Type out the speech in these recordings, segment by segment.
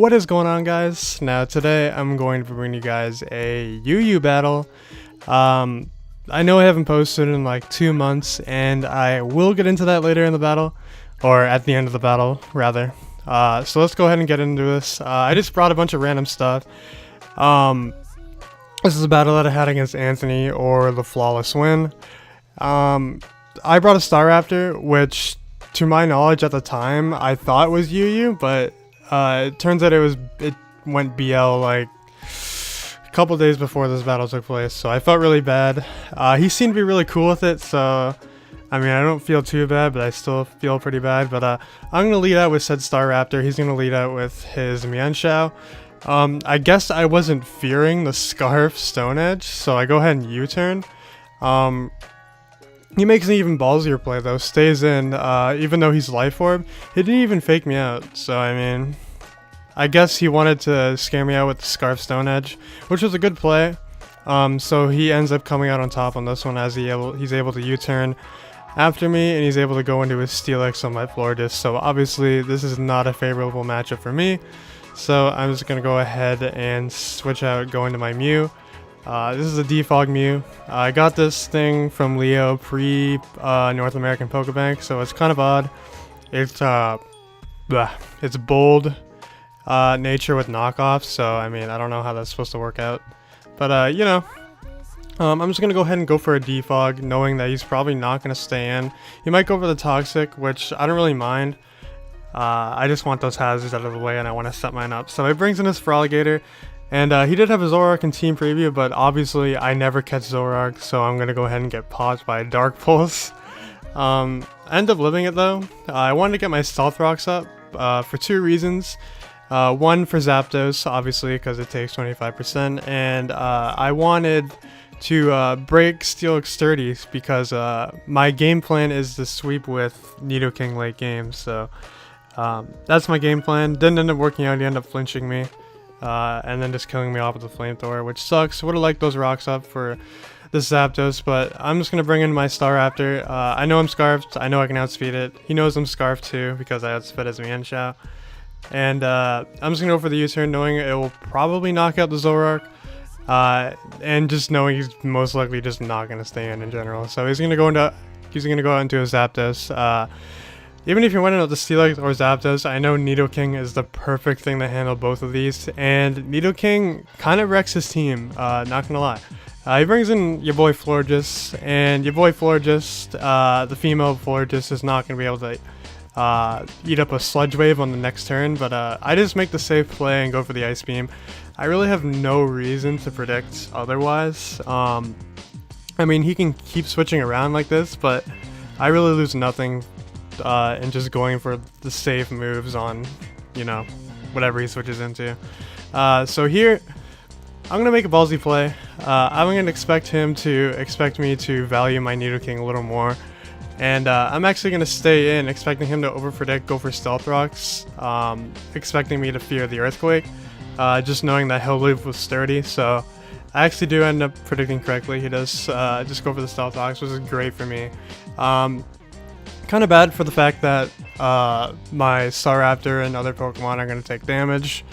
What is going on, guys? Now today I'm going to bring you guys a UU battle. I know I haven't posted in like 2 months, and I will get into that later in the battle, or at the end of the battle rather. So let's go ahead and get into this. I just brought a bunch of random stuff. This is a battle that I had against Anthony, or TheFlawlessWin. I brought a Star Raptor, which to my knowledge at the time I thought was UU, but it turns out it went BL like a couple days before this battle took place, so I felt really bad. He seemed to be really cool with it, so I mean, I don't feel too bad, but I still feel pretty bad. But I'm gonna lead out with said Star Raptor. He's gonna lead out with his Mienshao. I guess I wasn't fearing the Scarf Stone Edge, so I go ahead and U-turn. He makes an even ballsier play though, stays in, even though he's Life Orb. He didn't even fake me out, so I mean, I guess he wanted to scare me out with the Scarf Stone Edge, which was a good play. So he ends up coming out on top on this one as he's able to U-turn after me, and he's able to go into his Steelix on my Florges. So obviously this is not a favorable matchup for me, so I'm just going to go ahead and switch out, go into my Mew. This is a defog Mew. I got this thing from Leo pre North American Pokebank, so it's kind of odd. It's bold nature with knockoffs, so I mean, I don't know how that's supposed to work out, but you know, I'm just gonna go ahead and go for a defog, knowing that he's probably not gonna stay in. He might go for the toxic, which I don't really mind. I just want those hazards out of the way, and I want to set mine up. So he brings in his Feraligatr. And he did have a Zoroark in Team Preview, but obviously I never catch Zoroark, so I'm going to go ahead and get popped by a Dark Pulse. I end up living it though. I wanted to get my Stealth Rocks up for 2 reasons. One, for Zapdos, obviously, because it takes 25%, and I wanted to break Steelix sturdy because my game plan is to sweep with Nidoking late game, so that's my game plan. Didn't end up working out, he ended up flinching me. And then just killing me off with the flamethrower, which sucks. Would have liked those rocks up for this Zapdos, but I'm just gonna bring in my Star Raptor. I know I'm Scarfed. I know I can outspeed it. He knows I'm Scarfed too because I outsped his Mienshao. And I'm just gonna go for the U-turn, knowing it will probably knock out the Zoroark, and just knowing he's most likely just not gonna stay in general. So he's gonna go out into a Zapdos. Even if you're winning with the Steelix or Zapdos, I know Nidoking is the perfect thing to handle both of these, and Nidoking kind of wrecks his team, not gonna lie. He brings in your boy Florges, and your boy Florges, the female Florges, is not gonna be able to eat up a Sludge Wave on the next turn, but I just make the safe play and go for the Ice Beam. I really have no reason to predict otherwise. I mean, he can keep switching around like this, but I really lose nothing and just going for the safe moves on, you know, whatever he switches into. So here, I'm going to make a ballsy play. I'm going to expect me to value my Nidoking a little more. And I'm actually going to stay in, expecting him to overpredict, go for Stealth Rocks, expecting me to fear the Earthquake, just knowing that he'll live with Sturdy. So I actually do end up predicting correctly. He does just go for the Stealth Rocks, which is great for me. Kind of bad for the fact that my Staraptor and other Pokemon are going to take damage,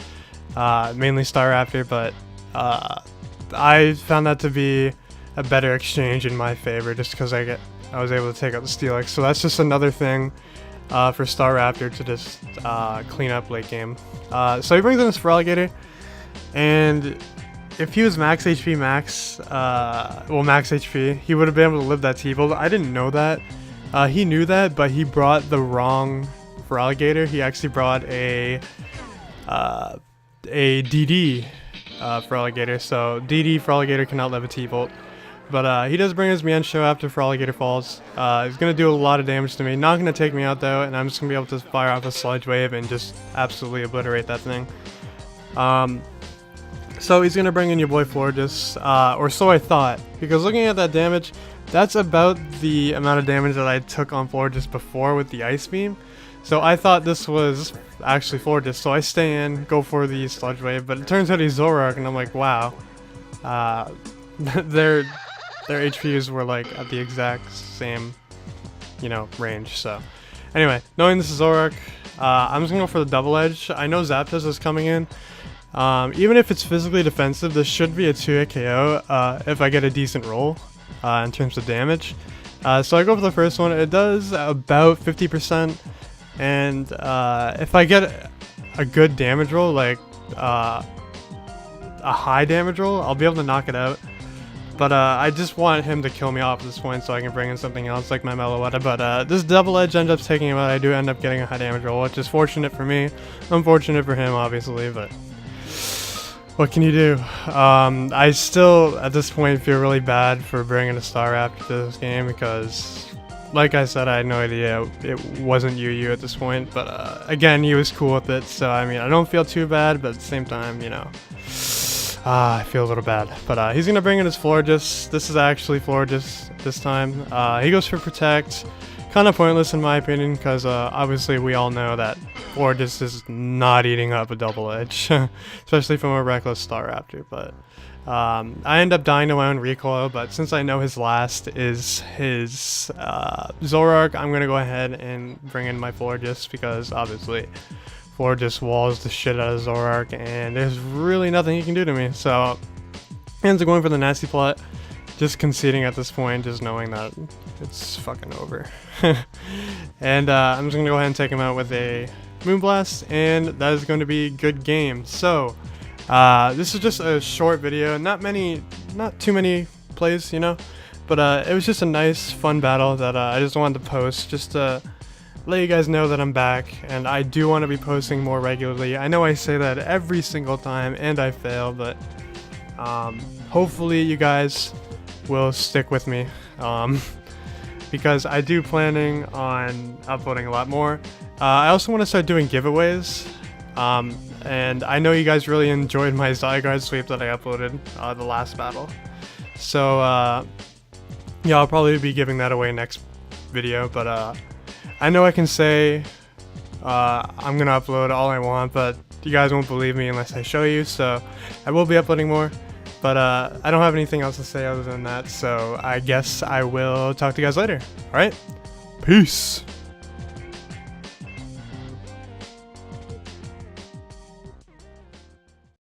mainly Staraptor, but I found that to be a better exchange in my favor just because I was able to take out the Steelix. So that's just another thing for Staraptor to just clean up late game. So he brings in his Feraligatr, and if he was max HP max HP, he would have been able to live that T-Bolt. I didn't know that. He knew that, but he brought the wrong Feraligatr. He actually brought a DD Feraligatr, so DD Feraligatr cannot live a T-Bolt. But he does bring his Mienshao after Feraligatr falls. He's going to do a lot of damage to me. Not going to take me out though, and I'm just going to be able to fire off a Sludge Wave and just absolutely obliterate that thing. So he's going to bring in your boy Florges, or so I thought, because looking at that damage, that's about the amount of damage that I took on Florges before with the Ice Beam. So I thought this was actually Florges, so I stay in, go for the Sludge Wave, but it turns out he's Zoroark, and I'm like, wow. Their HPs were like at the exact same, you know, range. So anyway, knowing this is Zoroark, I'm just gonna go for the double edge. I know Zapdos is coming in. Even if it's physically defensive, this should be a 2-hit KO if I get a decent roll in terms of damage. So I go for the first one. It does about 50%, and if I get a good damage roll, like a high damage roll, I'll be able to knock it out. But I just want him to kill me off at this point so I can bring in something else like my Meloetta. But this double edge ends up taking him out. I do end up getting a high damage roll, which is fortunate for me. Unfortunate for him, obviously, but what can you do? I still, at this point, feel really bad for bringing a Staraptor to this game because, like I said, I had no idea it wasn't Yu at this point. But again, he was cool with it, so I mean, I don't feel too bad, but at the same time, you know, I feel a little bad. But he's gonna bring in his Florges. This is actually Florges this time. He goes for Protect. Kind of pointless in my opinion, because obviously we all know that Florges is not eating up a double edge, especially from a reckless Staraptor. But I end up dying to my own recoil, but since I know his last is his Zoroark, I'm going to go ahead and bring in my Florges, because obviously Florges walls the shit out of Zoroark, and there's really nothing he can do to me. So he ends up going for the Nasty Plot. Just conceding at this point, just knowing that it's fucking over. And I'm just gonna go ahead and take him out with a Moonblast, and that is going to be good game. So this is just a short video, not too many plays, you know, but it was just a nice fun battle that I just wanted to post just to let you guys know that I'm back, and I do want to be posting more regularly. I know I say that every single time and I fail, but hopefully you guys will stick with me, because I do planning on uploading a lot more. I also want to start doing giveaways, and I know you guys really enjoyed my Zygarde sweep that I uploaded the last battle, so yeah, I'll probably be giving that away next video. But I know I can say I'm gonna upload all I want, but you guys won't believe me unless I show you, so I will be uploading more. But I don't have anything else to say other than that, so I guess I will talk to you guys later. Alright? Peace!